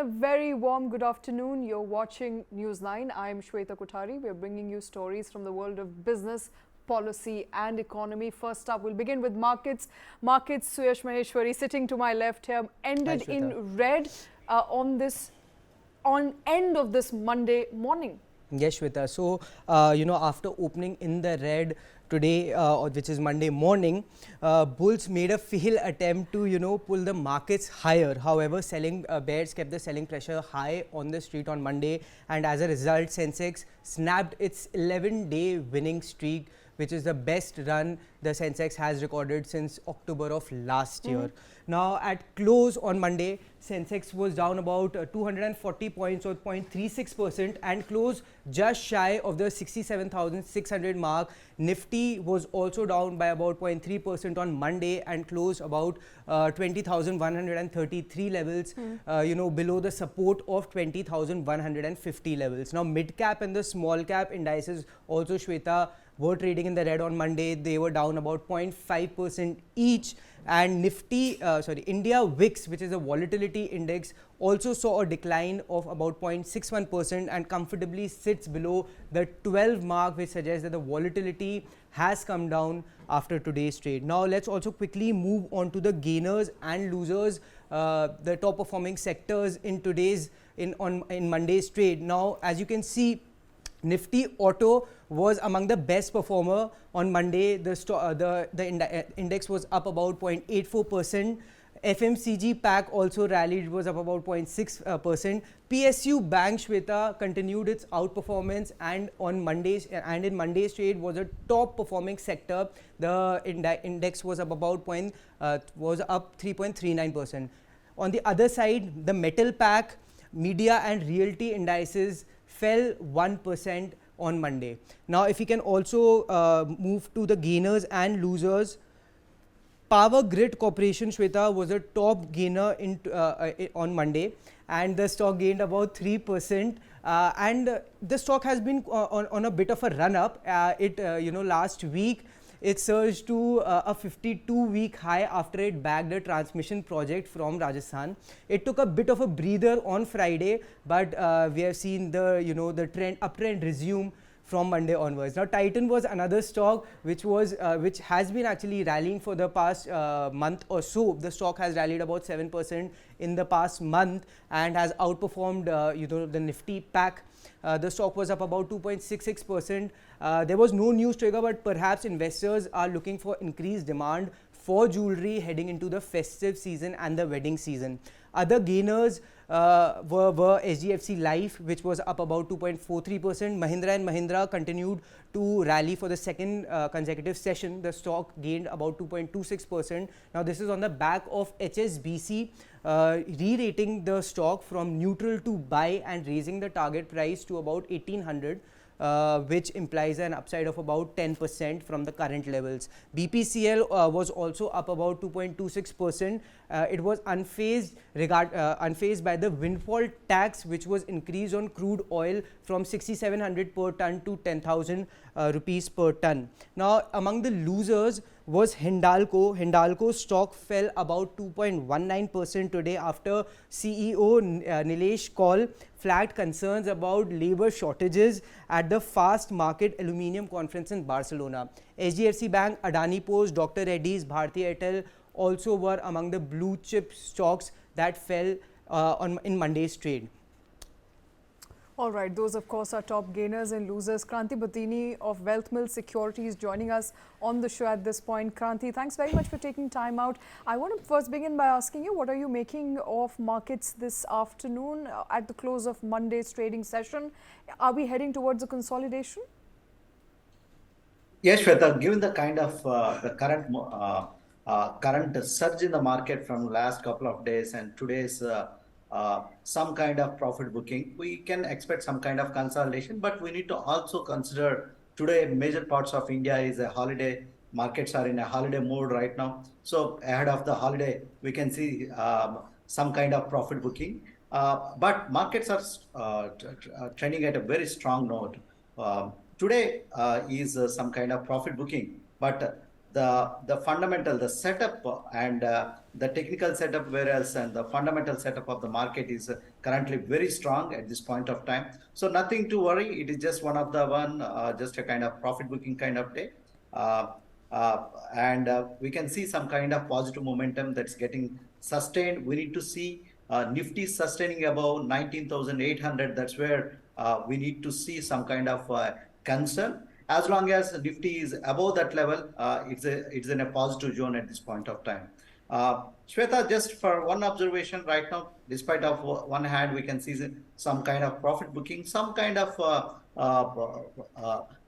a very warm good afternoon. You're watching News9. I'm Shweta Kothari. We're bringing you stories from the world of business, policy and economy. First up, we'll begin with markets. Markets, Suyash Maheshwari sitting to my left here, ended in red on end of this Monday morning. Yes, Shweta. So, after opening in the red today, which is Monday morning, bulls made a failed attempt to, pull the markets higher. However, bears kept the selling pressure high on the street on Monday, and as a result, Sensex snapped its 11-day winning streak, which is the best run the Sensex has recorded since October of last year. Now, at close on Monday, Sensex was down about 240 points or 0.36% and closed just shy of the 67,600 mark. Nifty was also down by about 0.3% on Monday and closed about 20,133 levels, below the support of 20,150 levels. Now, mid-cap and the small-cap indices also, Shweta, were trading in the red on Monday. They were down about 0.5% each, and India VIX, which is a volatility index, also saw a decline of about 0.61% and comfortably sits below the 12 mark, which suggests that the volatility has come down after today's trade. Now let's also quickly move on to the gainers and losers, the top performing sectors in Monday's trade. Now, as you can see, Nifty Auto was among the best performer on Monday. The index was up about 0.84%. FMCG pack also rallied, was up about 0.6%. PSU Bank, Shweta, continued its outperformance and in Monday's trade was a top performing sector. The index was up about 3.39%. On the other side, the metal pack, media and realty indices fell 1% on Monday. Now, if we can also move to the gainers and losers, Power Grid Corporation, Shweta, was a top gainer on Monday, and the stock gained about 3%. And the stock has been on a bit of a run up. Last week it surged to a 52-week high after it bagged a transmission project from Rajasthan. It took a bit of a breather on Friday, but we have seen the uptrend resume from Monday onwards. Now, Titan was another stock which has been actually rallying for the past month or so. The stock has rallied about 7% in the past month and has outperformed the Nifty pack. The stock was up about 2.66%. There was no news trigger, but perhaps investors are looking for increased demand for jewelry heading into the festive season and the wedding season. Other gainers were HDFC Life, which was up about 2.43%. Mahindra & Mahindra continued to rally for the second consecutive session. The stock gained about 2.26%. Now, this is on the back of HSBC re-rating the stock from neutral to buy and raising the target price to about 1800. Which implies an upside of about 10% from the current levels. BPCL was also up about 2.26%. It was unfazed by the windfall tax, which was increased on crude oil from 6,700 per ton to 10,000 rupees per ton. Now, among the losers was Hindalco. Hindalco's stock fell about 2.19% today after CEO Nilesh Kaul flagged concerns about labor shortages at the Fast Market Aluminium Conference in Barcelona. HDFC Bank, Adani Post, Dr. Reddy's, Bharti Airtel also were among the blue chip stocks that fell in Monday's trade. All right, those of course are top gainers and losers. Kranthi Bathini of WealthMills Securities joining us on the show at this point. Kranthi, thanks very much for taking time out. I want to first begin by asking you, what are you making of markets this afternoon at the close of Monday's trading session? Are we heading towards a consolidation? Yes, Shweta, given the kind of the current surge in the market from last couple of days and today's some kind of profit booking, we can expect some kind of consolidation, but we need to also consider today major parts of India is a holiday. Markets are in a holiday mode right now. So ahead of the holiday, we can see some kind of profit booking. But markets are trending at a very strong note. Today is some kind of profit booking, but the fundamental, the setup and the technical setup, whereas and the fundamental setup of the market is currently very strong at this point of time. So nothing to worry. It is just one of the just a kind of profit booking kind of day. Uh, and we can see some kind of positive momentum that's getting sustained. We need to see Nifty sustaining above 19,800. That's where we need to see some kind of concern. As long as Nifty is above that level, it's in a positive zone at this point of time. Shweta, just for one observation right now, despite of one hand, we can see some kind of profit booking, some kind of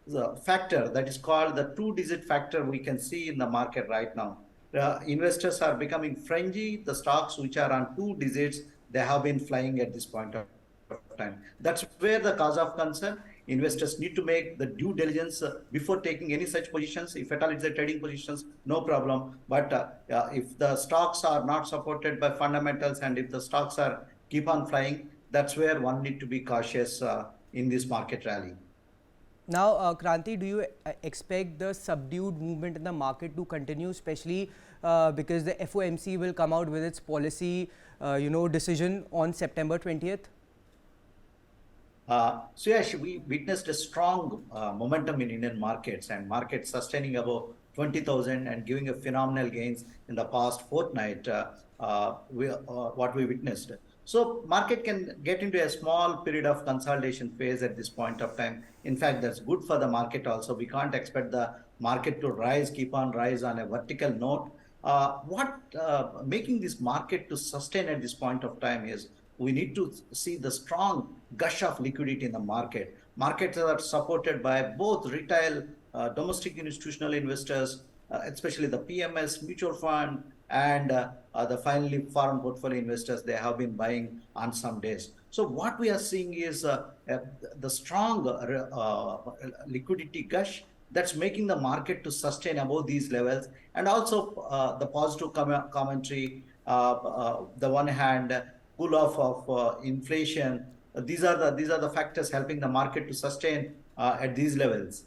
the factor that is called the two-digit factor we can see in the market right now. Investors are becoming frenzy. The stocks which are on two digits, they have been flying at this point of time. That's where the cause of concern. Investors need to make the due diligence before taking any such positions. If at all it's a trading positions, no problem. But if the stocks are not supported by fundamentals and if the stocks are keep on flying, that's where one need to be cautious in this market rally. Now, Kranthi, do you expect the subdued movement in the market to continue, especially because the FOMC will come out with its policy, decision on September 20th? Suyash, we witnessed a strong momentum in Indian markets and markets sustaining above 20,000 and giving a phenomenal gains in the past fortnight, what we witnessed. So market can get into a small period of consolidation phase at this point of time. In fact, that's good for the market also. We can't expect the market to keep on rise on a vertical note. What making this market to sustain at this point of time is we need to see the strong gush of liquidity in the market. Markets are supported by both retail, domestic institutional investors, especially the PMS mutual fund and the finally foreign portfolio investors. They have been buying on some days. So what we are seeing is the strong liquidity gush that's making the market to sustain above these levels, and also the positive commentary. The one hand, cool off of inflation. These are the factors helping the market to sustain at these levels.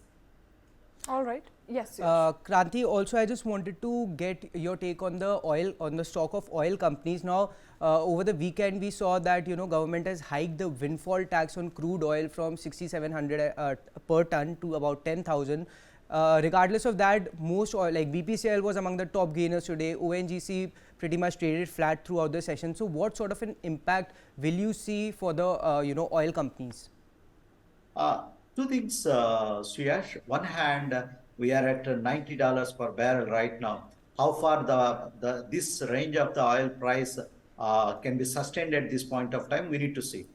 All right. Yes. Kranthi, also I just wanted to get your take on the stock of oil companies. Now, over the weekend we saw that government has hiked the windfall tax on crude oil from 6,700 per ton to about 10,000. Regardless of that, most oil like BPCL was among the top gainers today. ONGC pretty much traded flat throughout the session. So, what sort of an impact will you see for the oil companies? Two things, Suyash. One hand, we are at $90 per barrel right now. How far this range of the oil price can be sustained at this point of time, we need to see.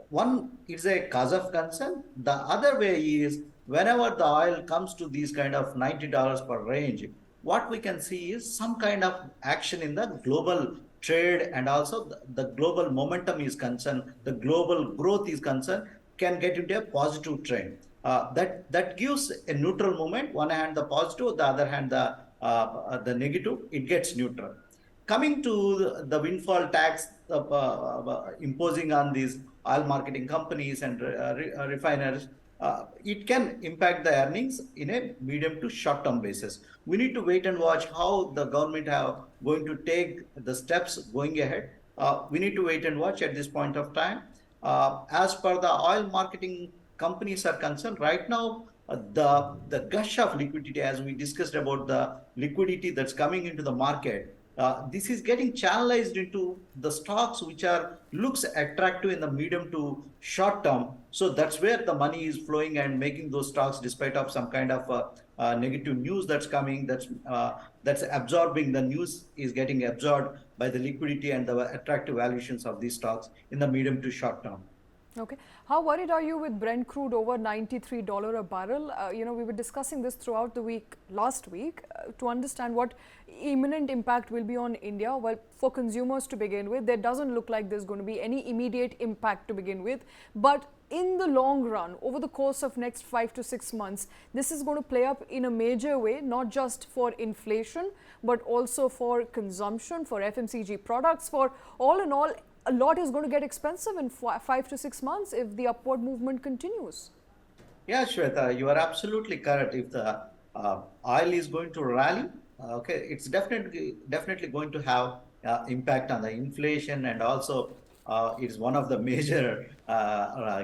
One is a cause of concern. The other way is whenever the oil comes to these kind of $90 per range, what we can see is some kind of action in the global trade, and also the global momentum is concerned, the global growth is concerned, can get into a positive trend. That gives a neutral moment. One hand the positive, the other hand the negative. It gets neutral. Coming to the windfall tax imposing on these oil marketing companies and refiners, it can impact the earnings in a medium to short term basis. We need to wait and watch how the government are going to take the steps going ahead. We need to wait and watch at this point of time. As per the oil marketing companies are concerned, right now, the gush of liquidity, as we discussed about the liquidity that's coming into the market, this is getting channelized into the stocks which looks attractive in the medium to short term. So that's where the money is flowing and making those stocks, despite of some kind of negative news that's coming, that's absorbing, the news is getting absorbed by the liquidity and the attractive valuations of these stocks in the medium to short term. Okay. How worried are you with Brent crude over $93 a barrel? We were discussing this throughout the week, last week, to understand what imminent impact will be on India. Well, for consumers to begin with, there doesn't look like there's going to be any immediate impact to begin with. But in the long run, over the course of next 5 to 6 months, this is going to play up in a major way, not just for inflation, but also for consumption, for FMCG products, for all in all, a lot is going to get expensive in 5 to 6 months if the upward movement continues. Yeah, Shweta, you are absolutely correct. If the oil is going to rally. Okay, it's definitely going to have impact on the inflation, and also it's one of the major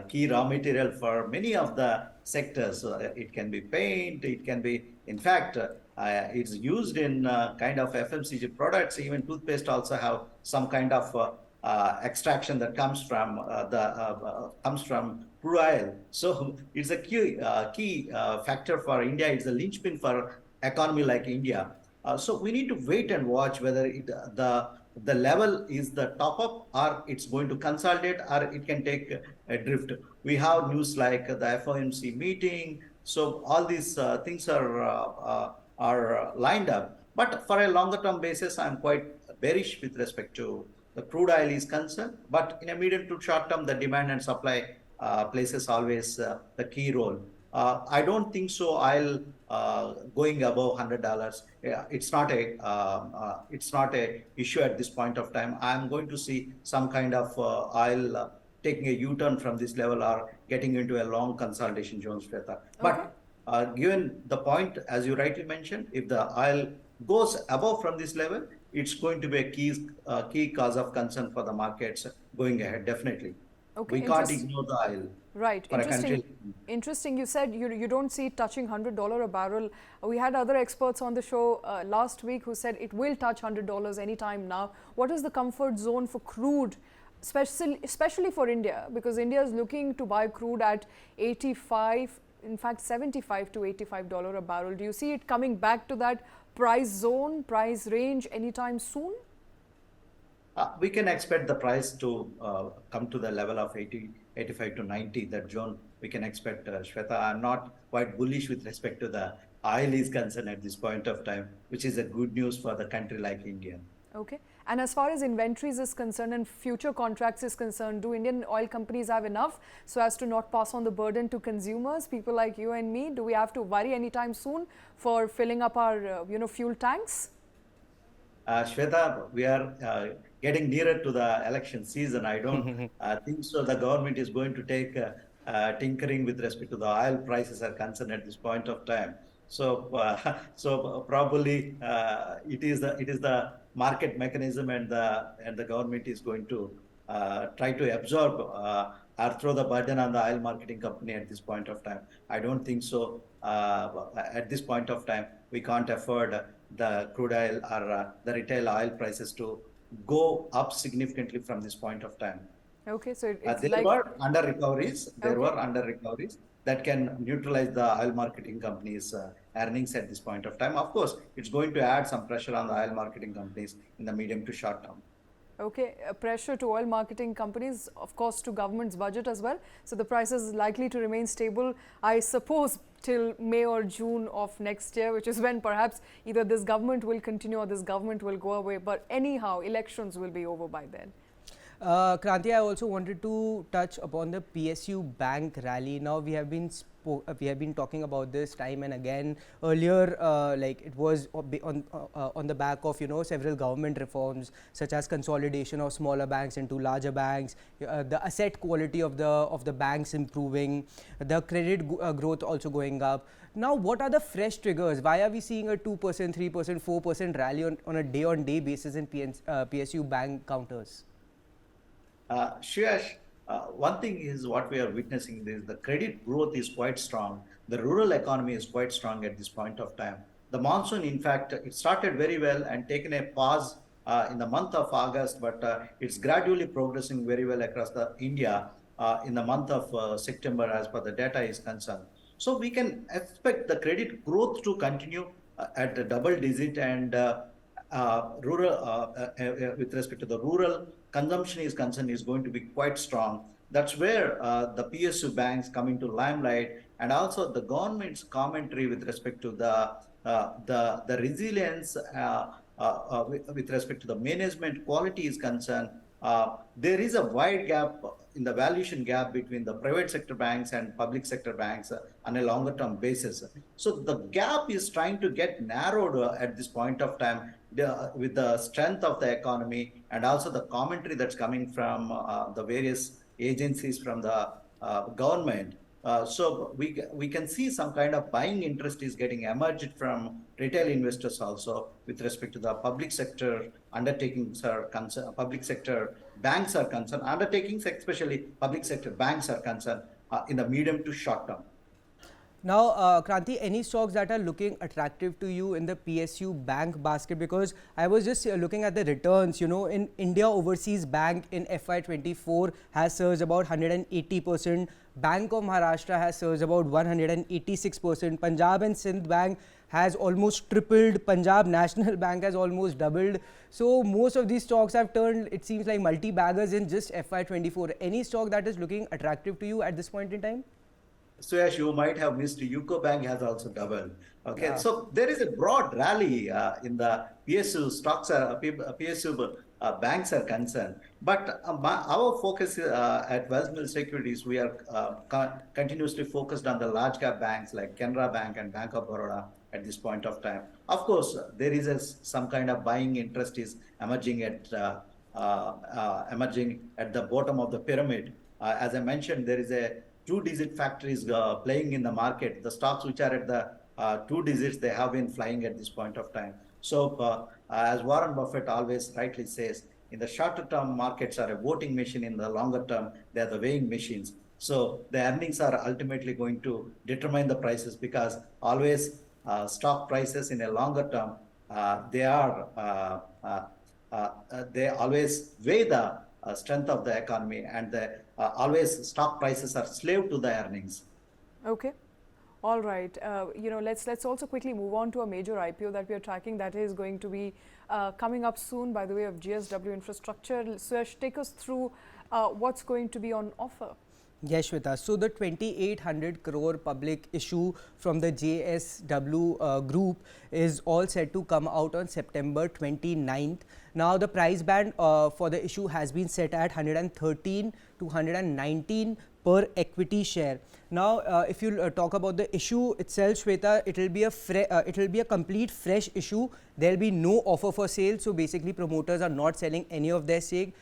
key raw material for many of the sectors. It can be paint, it can be, in fact, it's used in kind of FMCG products. Even toothpaste also have some kind of extraction that comes from crude oil. So it's a key factor for India. It's a linchpin for economy like India. So we need to wait and watch whether the level is the top up, or it's going to consolidate, or it can take a drift. We have news like the FOMC meeting. So all these things are lined up. But for a longer term basis, I'm quite bearish with respect to the crude oil is concerned. But in a medium to short term, the demand and supply places always the key role. I don't think so. Oil going above $100. Yeah, it's not a issue at this point of time. I'm going to see some kind of oil taking a U-turn from this level, or getting into a long consolidation zone, Shweta. But given the point, as you rightly mentioned, if the oil goes above from this level, it's going to be a key cause of concern for the markets going ahead. Definitely, we can't ignore the oil. Right. For Interesting. Interesting. You said you don't see it touching $100 a barrel. We had other experts on the show last week who said it will touch $100 anytime now. What is the comfort zone for crude, especially for India? Because India is looking to buy crude at 85, in fact 75 to $85 a barrel. Do you see it coming back to that price zone, price range anytime soon? We can expect the price to come to the level of 85 to 90, that zone we can expect, Shweta. I'm not quite bullish with respect to the oil is concerned at this point of time, which is a good news for the country like India. Okay. And as far as inventories is concerned and future contracts is concerned, do Indian oil companies have enough so as to not pass on the burden to consumers, people like you and me? Do we have to worry anytime soon for filling up our fuel tanks? Shweta, we are getting nearer to the election season. I don't think so. The government is going to take tinkering with respect to the oil prices are concerned at this point of time. So, probably it is the market mechanism, and the government is going to try to absorb or throw the burden on the oil marketing company at this point of time. I don't think so. At this point of time, we can't afford the crude oil or the retail oil prices to go up significantly from this point of time. Okay, so there were under recoveries. There were under recoveries that can neutralize the oil marketing companies' earnings at this point of time. Of course, it's going to add some pressure on the oil marketing companies in the medium to short term. Okay, pressure to oil marketing companies, of course, to government's budget as well. So the price is likely to remain stable, I suppose, till May or June of next year, which is when perhaps either this government will continue or this government will go away. But anyhow, elections will be over by then. Kranthi, I also wanted to touch upon the PSU Bank rally. Now we have been talking about this time and again. Earlier, like it was on the back of several government reforms such as consolidation of smaller banks into larger banks, the asset quality of the banks improving, the credit growth also going up. Now, what are the fresh triggers? Why are we seeing a 2%, 3%, 4% rally on a day-on-day basis in PSU Bank counters? Suyash, one thing is what we are witnessing is the credit growth is quite strong. The rural economy is quite strong at this point of time. The monsoon, in fact, it started very well and taken a pause in the month of August, but it's gradually progressing very well across India in the month of September as per the data is concerned. So we can expect the credit growth to continue at the double digit, and rural with respect to the rural consumption is concerned is going to be quite strong. That's where the PSU banks come into limelight, and also the government's commentary with respect to the resilience with respect to the management quality is concerned. There is a wide gap in the valuation gap between the private sector banks and public sector banks on a longer term basis. So the gap is trying to get narrowed at this point of time with the strength of the economy, and also the commentary that's coming from the various agencies from the government. So we can see some kind of buying interest is getting emerged from retail investors also with respect to the public sector undertakings are concerned, public sector banks are concerned, undertakings especially public sector banks are concerned in the medium to short term. Now, Kranthi, any stocks that are looking attractive to you in the PSU Bank basket? Because I was just looking at the returns, you know, in India Overseas Bank in FY24 has surged about 180%. Bank of Maharashtra has surged about 186%. Punjab and Sindh Bank has almost tripled. Punjab National Bank has almost doubled. So most of these stocks have turned, it seems like multi-baggers in just FY24. Any stock that is looking attractive to you at this point in time? Suyash, you might have missed UCO Bank has also doubled. Okay, Yeah. so there is a broad rally in the PSU stocks, PSU banks are concerned. But our focus at WealthMills Securities, we are continuously focused on the large cap banks like Canara Bank and Bank of Baroda at this point of time. Of course, there is some kind of buying interest is emerging at the bottom of the pyramid. As I mentioned, there is a two-digit factories playing in the market. The stocks which are at the two digits, they have been flying at this point of time. So as Warren Buffett always rightly says, in the shorter term, markets are a voting machine. In the longer term, they are the weighing machines. So the earnings are ultimately going to determine the prices because always stock prices in a longer term, they always weigh the strength of the economy, and always stock prices are slave to the earnings. Okay. All right. You know, let's also quickly move on to a major IPO that we are tracking that is going to be coming up soon by the way of JSW Infrastructure. Suyash, take us through what's going to be on offer. Yes, Shweta. So the 2,800 crore public issue from the JSW group is all set to come out on September 29th. Now the price band for the issue has been set at 113 to 119 per equity share. Now, if you talk about the issue itself, Shweta, it will be a complete fresh issue. There will be no offer for sale. So basically, promoters are not selling any of their stake.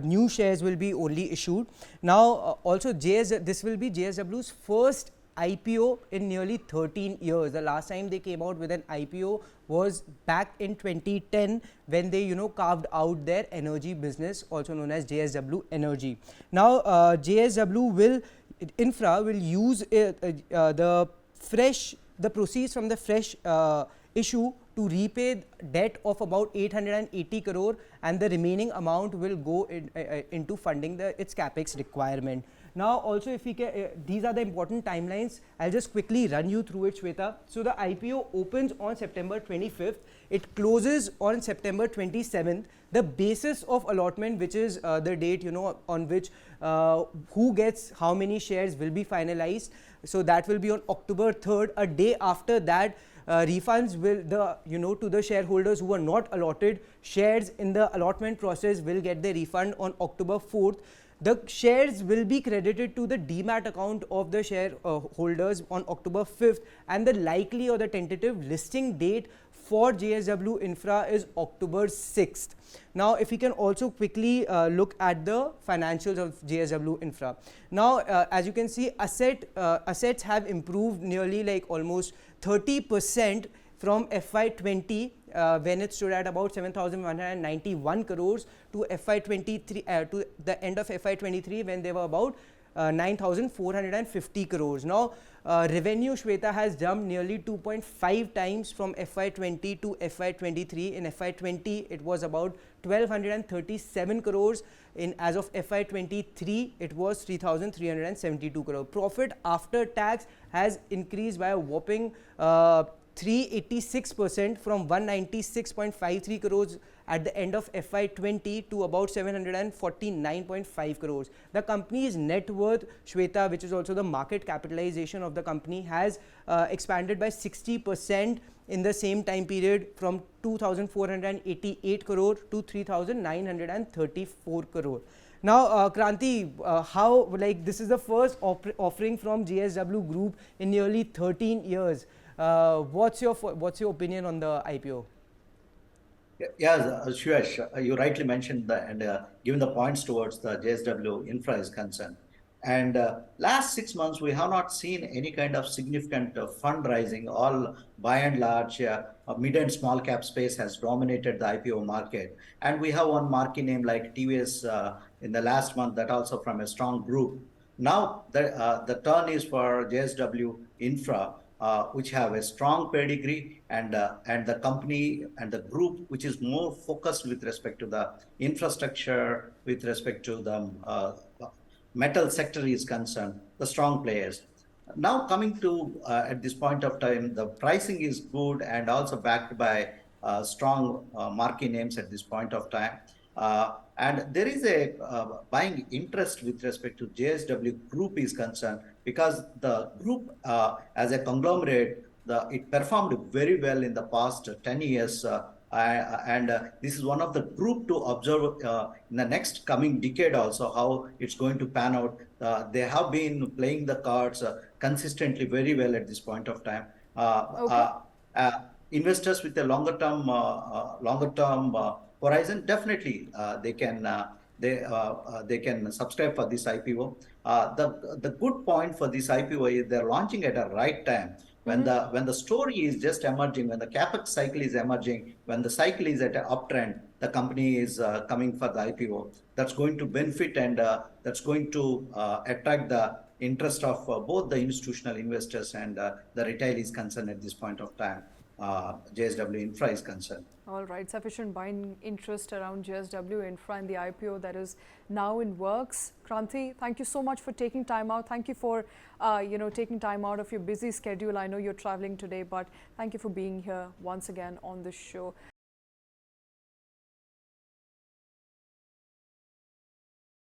New shares will be only issued. Now, also this will be JSW's first IPO in nearly 13 years. The last time they came out with an IPO was back in 2010 when they, carved out their energy business, also known as JSW Energy. Now, JSW Infra will use the proceeds from the fresh issue to repay debt of about 880 crore, and the remaining amount will go into funding its capex requirement. Now, also, if we can, these are the important timelines. I'll just quickly run you through it, Shweta. So the IPO opens on September 25th. It closes on September 27th. The basis of allotment, which is the date, on which who gets how many shares will be finalized. So that will be on October 3rd. A day after that, refunds will to the shareholders who are not allotted shares in the allotment process will get the refund on October 4th. The shares will be credited to the demat account of the shareholders on October 5th, and the likely or the tentative listing date for JSW Infra is October 6th. Now, if we can also quickly look at the financials of JSW Infra. Now, as you can see, assets have improved nearly like almost 30% from FY20 when it stood at about 7,191 crores to FY23 to the end of FY23 when they were about 9,450 crores. Now, revenue, Shweta, has jumped nearly 2.5 times from FY20 to FY23. In FY20, it was about 1,237 crores. As of FY23, it was 3,372 crore. Profit after tax has increased by a whopping 386% from 196.53 crores at the end of FY20 to about 749.5 crores. The company's net worth, Shweta, which is also the market capitalization of the company, has expanded by 60% in the same time period from 2,488 crore to 3,934 crore. Now, Kranthi, this is the first offering from JSW Group in nearly 13 years. What's your opinion on the IPO? Yes, Suyash, you rightly mentioned that, and given the points towards the JSW Infra is concerned. And last 6 months, we have not seen any kind of significant fundraising. All by and large, mid and small cap space has dominated the IPO market. And we have one marquee name like TVS in the last month that also from a strong group. Now the turn is for JSW Infra, which have a strong pedigree, and the company and the group which is more focused with respect to the infrastructure, with respect to the metal sector is concerned, the strong players. Now coming to at this point of time, the pricing is good and also backed by strong marquee names at this point of time. And there is a buying interest with respect to JSW Group is concerned, because the group as a conglomerate, it performed very well in the past 10 years. And this is one of the group to observe in the next coming decade also how it's going to pan out. They have been playing the cards consistently very well at this point of time. Okay. Investors with a longer term horizon, definitely they can subscribe for this IPO. The good point for this IPO is they're launching at a right time. When the story is just emerging, when the capex cycle is emerging, when the cycle is at an uptrend, the company is coming for the IPO. That's going to benefit, and that's going to attract the interest of both the institutional investors and the retail is concerned at this point of time. JSW Infra is concerned. All right, sufficient buying interest around JSW Infra and the IPO that is now in works. Kranthi, thank you so much for taking time out. Thank you for, taking time out of your busy schedule. I know you're traveling today, but thank you for being here once again on the show.